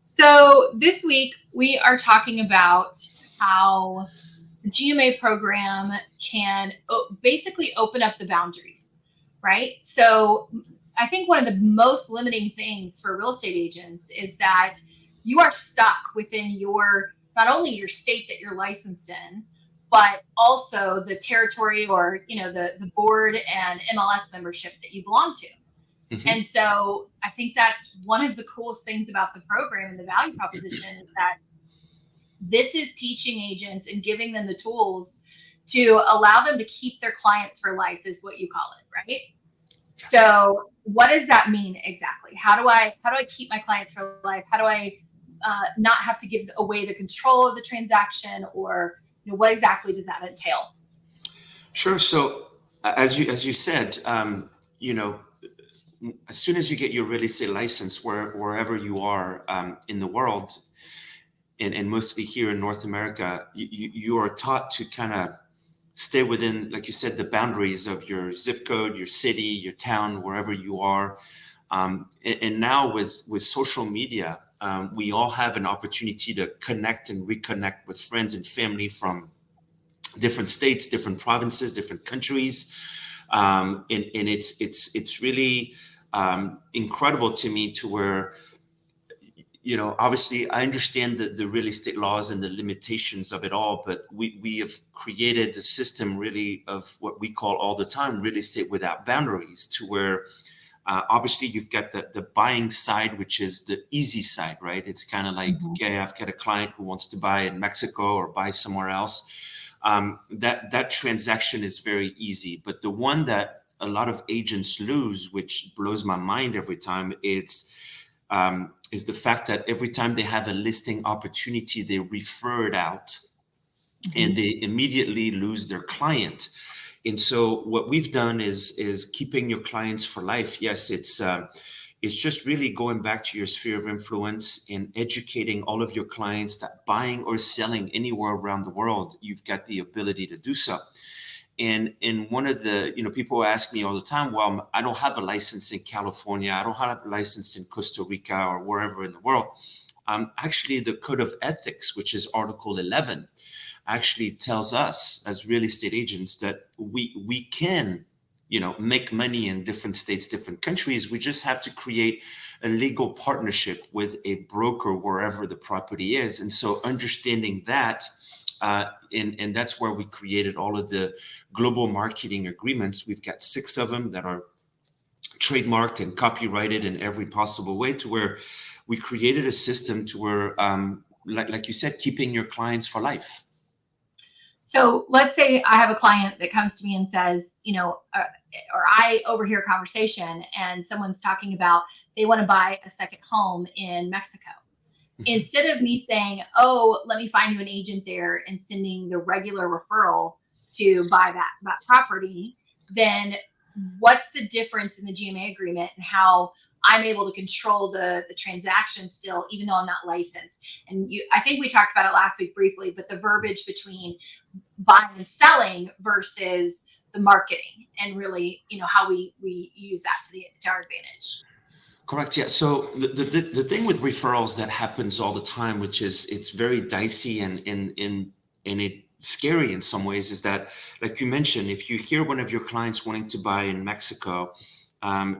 So this week we are talking about how the GMA program can basically open up the boundaries, right? So I think one of the most limiting things for real estate agents is that you are stuck within your, not only your state that you're licensed in, but also the territory, or the board and MLS membership that you belong to. Mhm. And so I think that's one of the coolest things about the program and the value proposition is that this is teaching agents and giving them the tools to allow them to keep their clients for life, is what you call it, right? Yes. So what does that mean exactly? How do I keep my clients for life? How do I not have to give away the control of the transaction, or what exactly does that entail? Sure. So as you said, as soon as you get your real estate license, wherever you are in the world, and mostly here in North America, you are taught to kind of stay within, like you said, the boundaries of your zip code, your city, your town, wherever you are. And now with social media, we all have an opportunity to connect and reconnect with friends and family from different states, different provinces, different countries. And it's really incredible to me, to where, obviously I understand the real estate laws and the limitations of it all, but we have created a system really of what we call all the time real estate without boundaries, to where obviously you've got the buying side, which is the easy side, right? It's kind of like, Mhm. okay, I've got a client who wants to buy in Mexico or buy somewhere else. That transaction is very easy. But the one that a lot of agents lose, which blows my mind every time, is the fact that every time they have a listing opportunity, they refer it out, and Mhm. they immediately lose their client. And so what we've done is keeping your clients for life. Yes, it's just really going back to your sphere of influence and educating all of your clients that buying or selling anywhere around the world, you've got the ability to do so. And one of the, people ask me all the time, well, I don't have a license in California, I don't have a license in Costa Rica or wherever in the world. Actually, the Code of Ethics, which is Article 11, actually tells us as real estate agents that we can, make money in different states, different countries. We just have to create a legal partnership with a broker wherever the property is. And so understanding that, and that's where we created all of the global marketing agreements. We've got 6 of them that are trademarked and copyrighted in every possible way, to where we created a system to where, like you said, keeping your clients for life. So let's say I have a client that comes to me and says, or I overhear a conversation and someone's talking about they want to buy a second home in Mexico. Mhm. Instead of me saying, oh, let me find you an agent there and sending the regular referral to buy that property, then what's the difference in the GMA agreement and how I'm able to control the transaction still, even though I'm not licensed? And I think we talked about it last week briefly, but the verbiage between buying and selling versus the marketing, and really, how we use that to our advantage. Correct. Yeah. So the thing with referrals that happens all the time, which is it's very dicey and it scary in some ways, is that, like you mentioned, if you hear one of your clients wanting to buy in Mexico,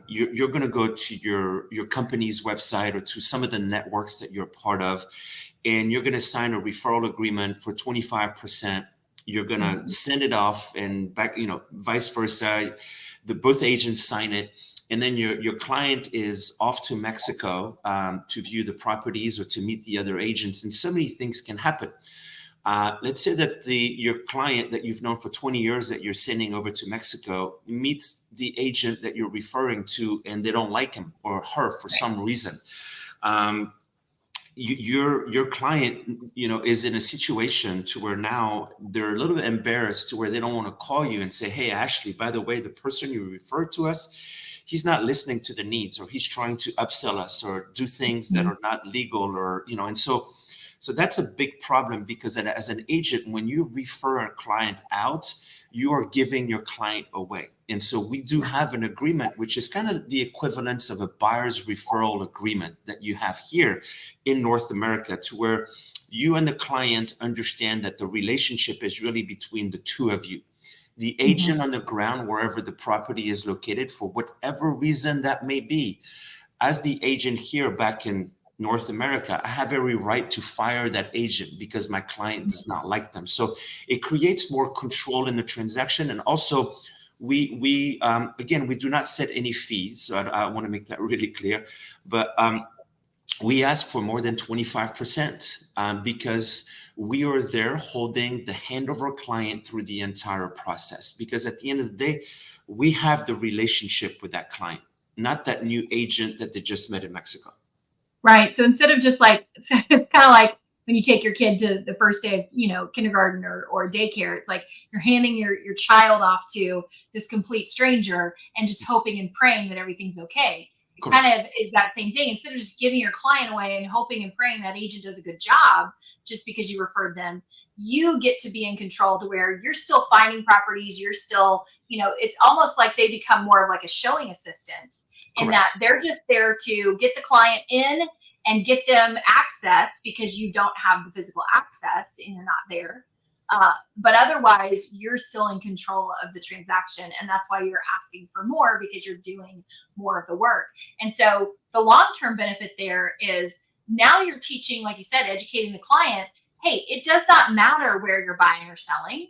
you're going to go to your company's website or to some of the networks that you're part of, and you're going to sign a referral agreement for 25%. You're going to Mhm. send it off, and back, vice versa. The both agents sign it, and then your client is off to Mexico to view the properties or to meet the other agents, and so many things can happen. Let's say that your client that you've known for 20 years that you're sending over to Mexico meets the agent that you're referring to, and they don't like him or her for Right. some reason. Um, your client, is in a situation to where now they're a little bit embarrassed, to where they don't want to call you and say, hey, Ashley, by the way, the person you referred to us, he's not listening to the needs, or he's trying to upsell us or do things that Mhm. are not legal, or and so So that's a big problem, because as an agent, when you refer a client out, you are giving your client away. And so we do have an agreement, which is kind of the equivalence of a buyer's referral agreement that you have here in North America, to where you and the client understand that the relationship is really between the two of you. The agent on the ground, wherever the property is located, for whatever reason that may be, as the agent here back in North America, I have every right to fire that agent because my client does not like them. So it creates more control in the transaction. And also, we again, we do not set any fees. So I want to make that really clear. But we ask for more than 25% because we are there holding the hand of our client through the entire process. Because at the end of the day, we have the relationship with that client, not that new agent that they just met in Mexico. Right. So instead of just like, it's kind of like when you take your kid to the first day of, kindergarten or daycare, it's like you're handing your child off to this complete stranger and just hoping and praying that everything's okay. It Correct. kind of is that same thing. Instead of just giving your client away and hoping and praying that agent does a good job just because you referred them, you get to be in control to where you're still finding properties. You're still, it's almost like they become more of like a showing assistant in that they're just there to get the client in and get them access because you don't have the physical access and you're not there. But otherwise, you're still in control of the transaction. And that's why you're asking for more, because you're doing more of the work. And so the long-term benefit there is now you're teaching, like you said, educating the client, hey, it does not matter where you're buying or selling.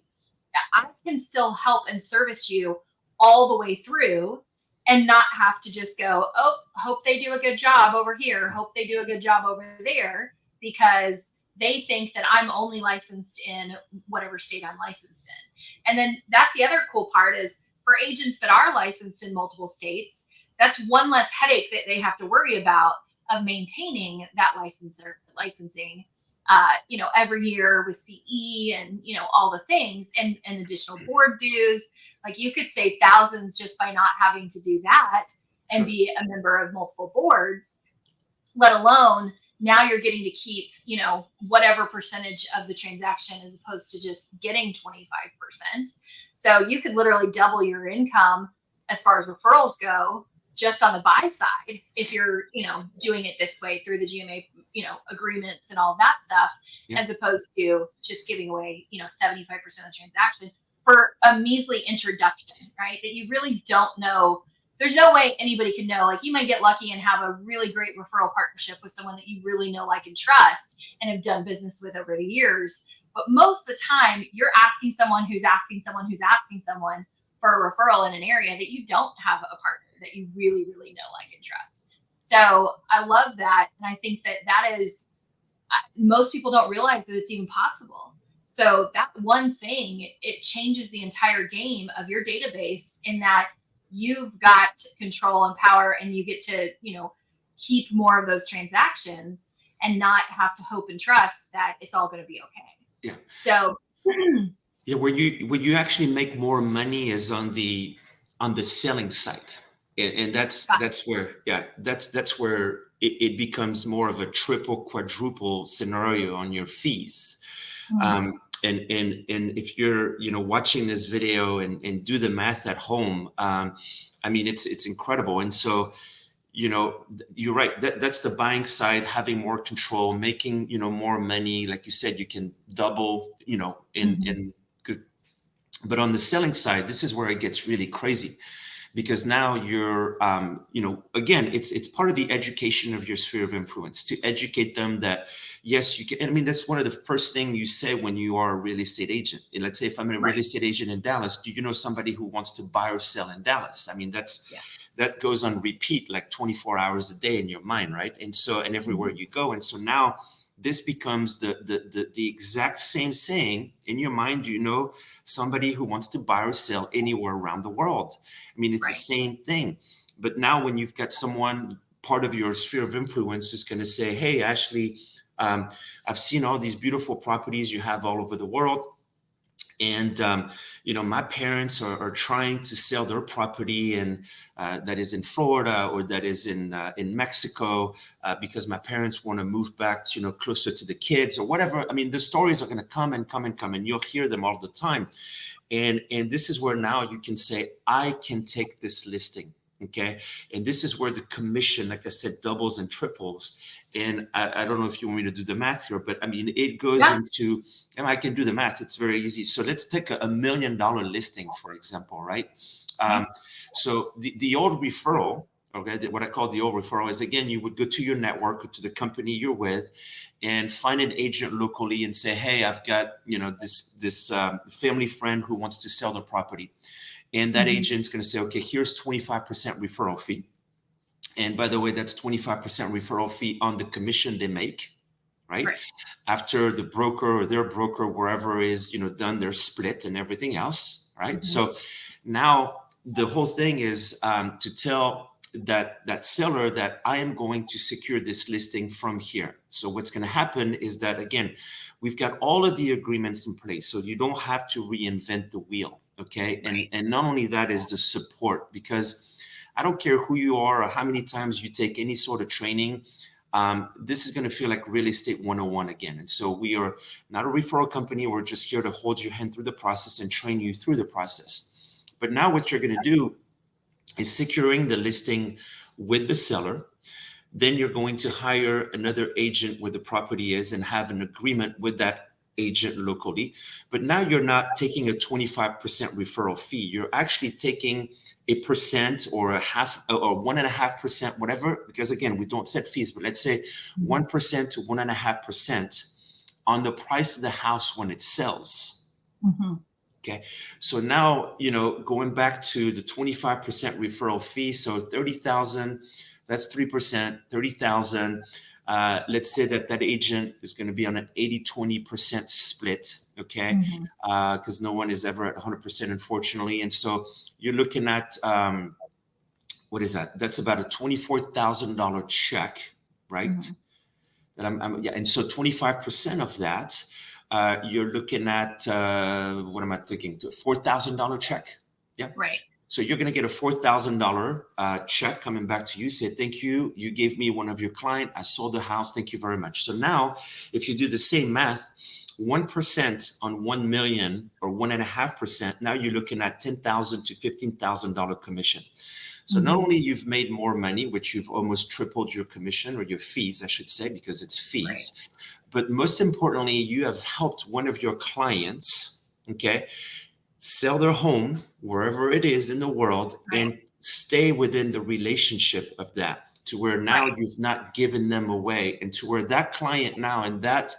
I can still help and service you all the way through and not have to just go, oh, hope they do a good job over here. Hope they do a good job over there, because they think that I'm only licensed in whatever state I'm licensed in. And then that's the other cool part is for agents that are licensed in multiple states, that's one less headache that they have to worry about of maintaining that licensing, every year with CE and, all the things and additional board dues. Like you could save thousands just by not having to do that and be a member of multiple boards, let alone now you're getting to keep, whatever percentage of the transaction as opposed to just getting 25%. So you could literally double your income as far as referrals go just on the buy side if you're, doing it this way through the GMA, agreements and all that stuff, as opposed to just giving away, 75% of the transaction for a measly introduction, right? That you really don't know. There's no way anybody could know. Like you might get lucky and have a really great referral partnership with someone that you really know, like, and trust and have done business with over the years. But most of the time you're asking someone who's asking someone who's asking someone for a referral in an area that you don't have a partner that you really, really know, like, and trust. So I love that. And I think that is, most people don't realize that it's even possible. So that one thing, it changes the entire game of your database in that you've got control and power and you get to, keep more of those transactions and not have to hope and trust that it's all going to be okay. Yeah. So where you actually make more money is on the selling side. And that's where that's where it becomes more of a triple, quadruple scenario on your fees. And if you're watching this video and do the math at home, it's incredible. And so you're right, that's the buying side, having more control, making more money. Like you said, you can double but on the selling side, this is where it gets really crazy. Because now you're, again, it's part of the education of your sphere of influence to educate them that, yes, you can. That's one of the first things you say when you are a real estate agent. And let's say if I'm a real estate agent in Dallas, do you know somebody who wants to buy or sell in Dallas? That goes on repeat like 24 hours a day in your mind, right? And so, and everywhere you go. And so now this becomes the exact same saying in your mind. Somebody who wants to buy or sell anywhere around the world. It's the same thing. But now when you've got someone part of your sphere of influence who's going to say, hey, Ashley, I've seen all these beautiful properties you have all over the world. And my parents are trying to sell their property, and that is in Florida or that is in Mexico, because my parents want to move back, closer to the kids or whatever. I mean, the stories are going to come and come and come, and you'll hear them all the time. And this is where now you can say, I can take this listing. Okay. And this is where the commission, like I said, doubles and triples. And I don't know if you want me to do the math here, but I mean, it goes into, and I can do the math. It's very easy. So let's take a $1 million listing, for example, right? So the old referral, okay, what I call the old referral is, again, you would go to your network or to the company you're with and find an agent locally and say, hey, I've got, this family friend who wants to sell their property. And that agent's going to say, okay, here's 25% referral fee. And by the way, that's 25% referral fee on the commission they make, right? After the broker or their broker, wherever is, done their split and everything else, right? So now the whole thing is to tell that seller that I am going to secure this listing from here. So what's going to happen is that, again, we've got all of the agreements in place, so you don't have to reinvent the wheel. Okay. And not only that is the support, because I don't care who you are or how many times you take any sort of training. This is going to feel like real estate 101 again. And so we are not a referral company. We're just here to hold your hand through the process and train you through the process. But now what you're going to do is securing the listing with the seller. Then you're going to hire another agent where the property is and have an agreement with that agent locally. But now you're not taking a 25% referral fee. You're actually taking a percent or a half or 1.5%, whatever, because again, we don't set fees, but let's say 1% to 1.5% on the price of the house when it sells. Okay. So now, going back to the 25% referral fee. So 30,000, that's 3%, 30,000. Let's say that agent is going to be on an 80-20% split, okay? Because no one is ever at 100%, unfortunately. And so you're looking at, what is that? That's about a $24,000 check, right? And so 25% of that, you're looking at, what am I thinking? $4,000 check. Yeah. Right. So you're going to get a $4,000 check coming back to you. Say, thank you. You gave me one of your client. I sold the house. Thank you very much. So now if you do the same math, 1% on 1 million or 1.5%, now you're looking at $10,000 to $15,000 commission. So not only you've made more money, which you've almost tripled your commission or your fees, I should say, because it's fees. But most importantly, you have helped one of your clients, okay, sell their home wherever it is in the world and stay within the relationship of that, to where now you've not given them away, and to where that client now and that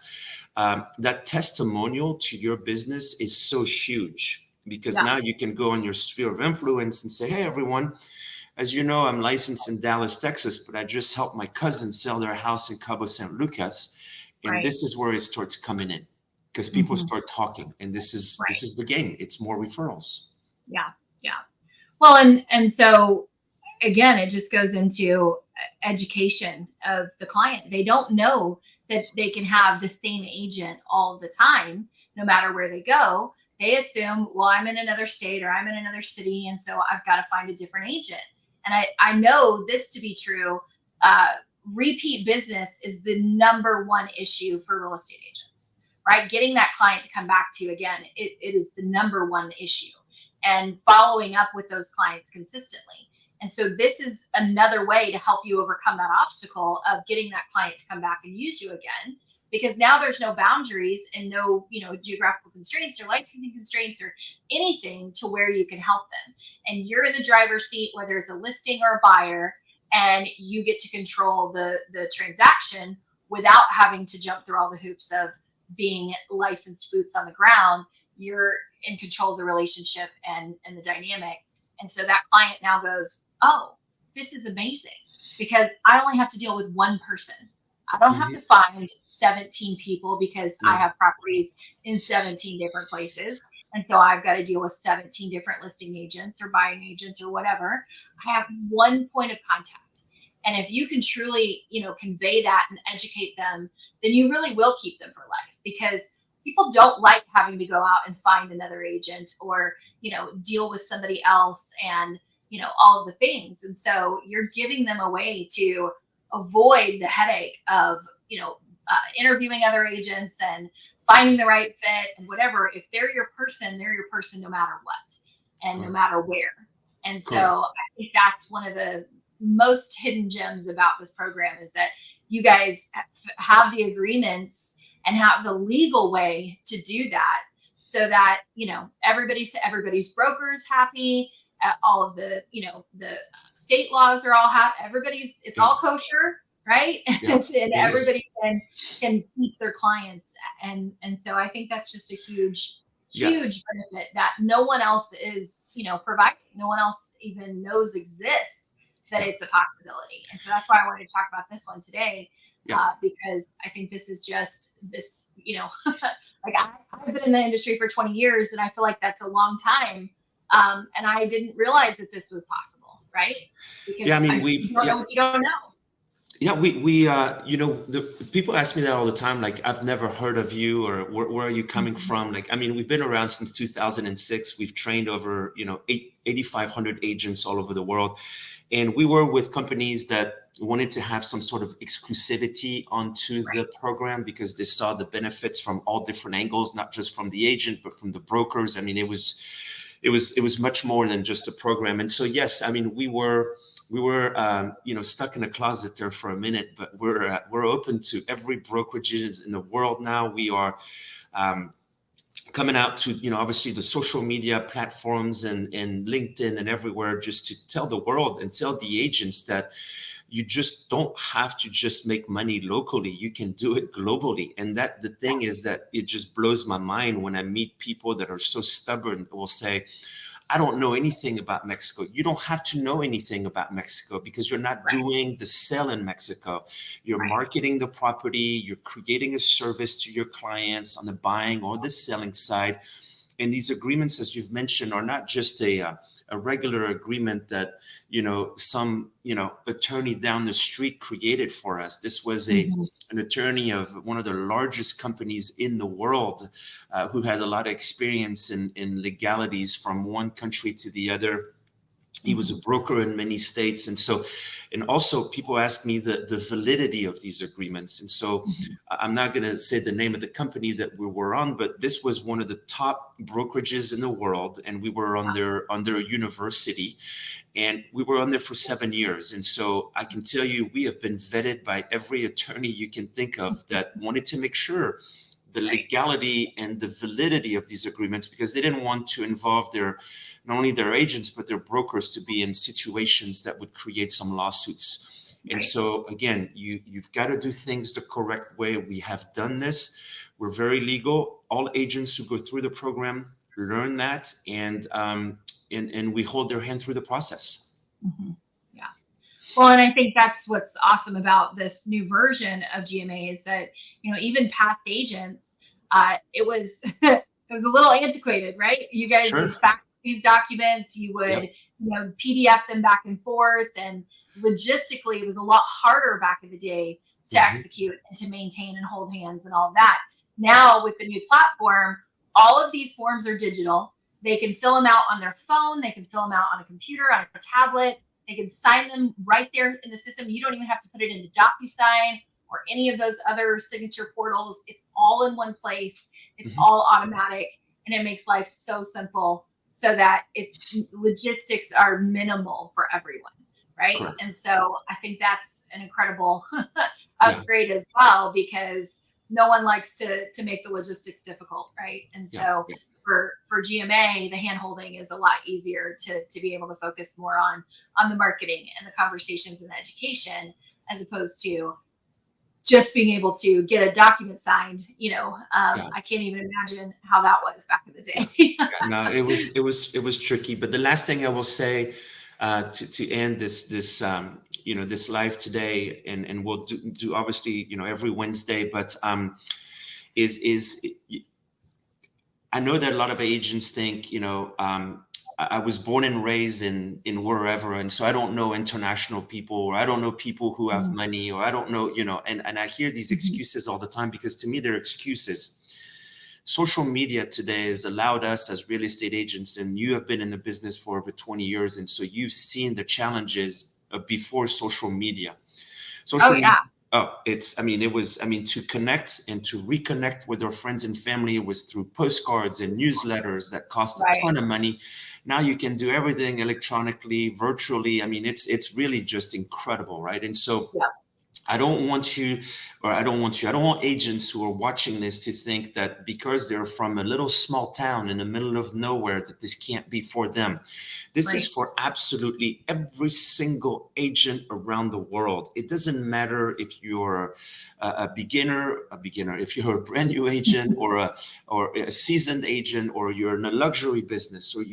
testimonial to your business is so huge, because now you can go on your sphere of influence and say, hey, everyone, as you know, I'm licensed in Dallas, Texas, but I just helped my cousin sell their house in Cabo San Lucas. And this is where it starts coming in, because people start talking, and this is the game. It's more referrals. Yeah. Well, and so again, it just goes into education of the client. They don't know that they can have the same agent all the time, no matter where they go. They assume, well, I'm in another state or I'm in another city, and so I've got to find a different agent. And I know this to be true. Repeat business is the number one issue for real estate agents, right? Getting that client to come back to you again, it is the number one issue, and following up with those clients consistently. And so this is another way to help you overcome that obstacle of getting that client to come back and use you again, because now there's no boundaries and no, geographical constraints or licensing constraints or anything to where you can help them. And you're in the driver's seat, whether it's a listing or a buyer, and you get to control the transaction without having to jump through all the hoops of being licensed boots on the ground. You're in control of the relationship and the dynamic. And so that client now goes, oh, this is amazing, because I only have to deal with one person. I don't have to find 17 people, because I have properties in 17 different places. And so I've got to deal with 17 different listing agents or buying agents or whatever. I have one point of contact. And if you can truly, convey that and educate them, then you really will keep them for life, because, people don't like having to go out and find another agent or, deal with somebody else and, all of the things. And so you're giving them a way to avoid the headache of, interviewing other agents and finding the right fit and whatever. If they're your person no matter what and no Correct. matter where. And so Correct. I think that's one of the most hidden gems about this program is that you guys have the agreements and have the legal way to do that so that, everybody's broker is happy. All of the, the state laws are all happy. It's all kosher, right? Yeah, And it is. everybody can keep their clients. And so I think that's just a huge, Yeah. huge benefit that no one else is, providing. No one else even knows exists that it's a possibility. And so that's why I wanted to talk about this one today. Because I think this is just this, like I've been in the industry for 20 years and I feel like that's a long time. And I didn't realize that this was possible, right? Because I mean, you don't know what you don't know. Yeah, the people ask me that all the time. Like, I've never heard of you, or where are you coming from? Like, I mean, we've been around since 2006. We've trained over, 8,500 agents all over the world. And we were with companies that wanted to have some sort of exclusivity onto the program because they saw the benefits from all different angles, not just from the agent, but from the brokers. I mean, it was much more than just a program. And so, yes, I mean, we were stuck in a closet there for a minute, but we're open to every brokerage in the world now. We are coming out to, obviously the social media platforms and LinkedIn and everywhere, just to tell the world and tell the agents that you just don't have to just make money locally. You can do it globally. And that the thing is that it just blows my mind when I meet people that are so stubborn, will say, I don't know anything about Mexico. You don't have to know anything about Mexico because you're not doing the sale in Mexico. You're marketing the property. You're creating a service to your clients on the buying or the selling side. And these agreements, as you've mentioned, are not just a regular agreement that, some, attorney down the street created for us. This was an attorney of one of the largest companies in the world who had a lot of experience in legalities from one country to the other. He was a broker in many states. And also people ask me the validity of these agreements. And so I'm not going to say the name of the company that we were on, but this was one of the top brokerages in the world. And we were on their university, and we were on there for 7 years. And so I can tell you, we have been vetted by every attorney you can think of that wanted to make sure the legality and the validity of these agreements, because they didn't want to involve not only their agents, but their brokers to be in situations that would create some lawsuits. And so again, you've got to do things the correct way. We have done this. We're very legal. All agents who go through the program learn that, and we hold their hand through the process. Yeah. Well, and I think that's what's awesome about this new version of GMA is that, even past agents, it was it was a little antiquated, right? You guys would fax these documents, you would, PDF them back and forth, and logistically, it was a lot harder back in the day to execute and to maintain and hold hands and all of that. Now, with the new platform, all of these forms are digital. They can fill them out on their phone. They can fill them out on a computer, on a tablet. They can sign them right there in the system. You don't even have to put it into DocuSign or any of those other signature portals. It's all in one place. It's all automatic, and it makes life so simple so that its logistics are minimal for everyone, right? Correct. And so I think that's an incredible upgrade as well, because no one likes to make the logistics difficult, right? And so for GMA, the hand-holding is a lot easier to be able to focus more on the marketing and the conversations and the education, as opposed to just being able to get a document signed. I can't even imagine how that was back in the day. No, it was tricky. But the last thing I will say to end this live today, and we'll do obviously every Wednesday, but is I know that a lot of agents think, I was born and raised in wherever, and so I don't know international people, or I don't know people who have money, or I don't know, and I hear these excuses all the time, because to me they're excuses. social media today has allowed us as real estate agents, and you have been in the business for over 20 years, and so you've seen the challenges before social media. Oh Social media. yeah. Oh, it's, I mean, it was, I mean, to connect and to reconnect with our friends and family was through postcards and newsletters that cost a Right. ton of money. Now you can do everything electronically, virtually. I mean, it's really just incredible, right? And so Yeah. I don't want you, or I don't want agents who are watching this to think that because they're from a little small town in the middle of nowhere, that this can't be for them. This is Right. for absolutely every single agent around the world. It doesn't matter if you're if you're a brand new agent or a seasoned agent, or you're in a luxury business, or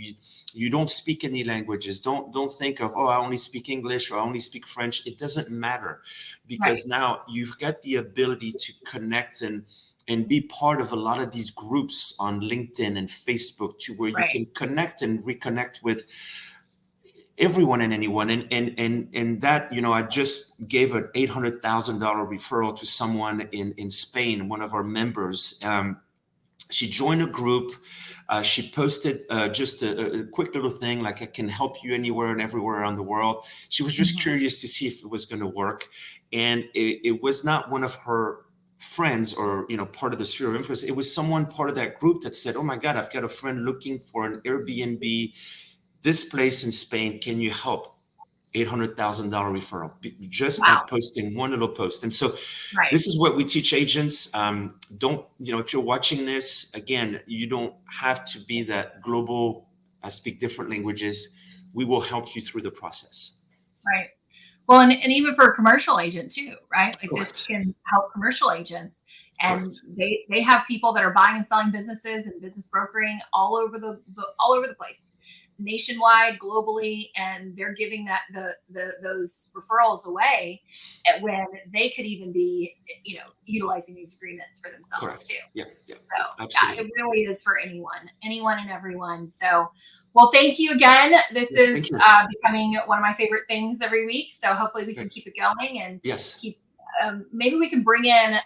you don't speak any languages. Don't think of, oh, I only speak English or I only speak French. It doesn't matter, Right. because now you've got the ability to connect and be part of a lot of these groups on LinkedIn and Facebook, to where you Right. can connect and reconnect with everyone and anyone. And that, I just gave an $800,000 referral to someone in Spain, one of our members. She joined a group. She posted just a quick little thing like, I can help you anywhere and everywhere around the world. She was just Mhm. curious to see if it was going to work. And it was not one of her friends or, part of the sphere of influence. It was someone part of that group that said, oh my God, I've got a friend looking for an Airbnb, this place in Spain. Can you help? $800,000 referral just by Wow. posting one little post. And so Right. this is what we teach agents. Don't, if you're watching this, again, you don't have to be that global, speak different languages. We will help you through the process. Right. Well, and even for a commercial agent too, right? Like this Correct. can help commercial agents, and Correct. they have people that are buying and selling businesses and business brokering all over all over the place, nationwide, globally, and they're giving those referrals away at when they could even be, utilizing these agreements for themselves too. Correct. Yeah. Yeah. So Yeah. yeah, it Absolutely. really is for anyone and everyone. So, well, thank you again. This Yes. Thank is you. becoming one of my favorite things every week. So hopefully we can Great. keep it going and Yes. keep. Maybe we can bring in.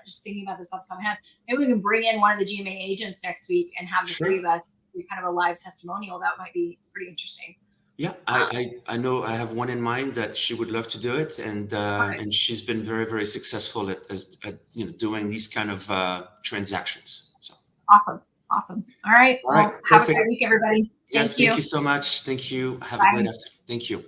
Just thinking about this off the top of my head. Maybe we can bring in one of the GMA agents next week and have the three Sure. of us do kind of a live testimonial. That might be pretty interesting. Yeah, Um, I know I have one in mind that she would love to do it, and Perfect. she's been very, very successful at doing these kind of transactions. So, Awesome. Awesome. All right. all right, Well, have a perfect. great week, everybody. Yes, Thank thank you. you so much. Thank you. Have a great Bye. afternoon. Thank you.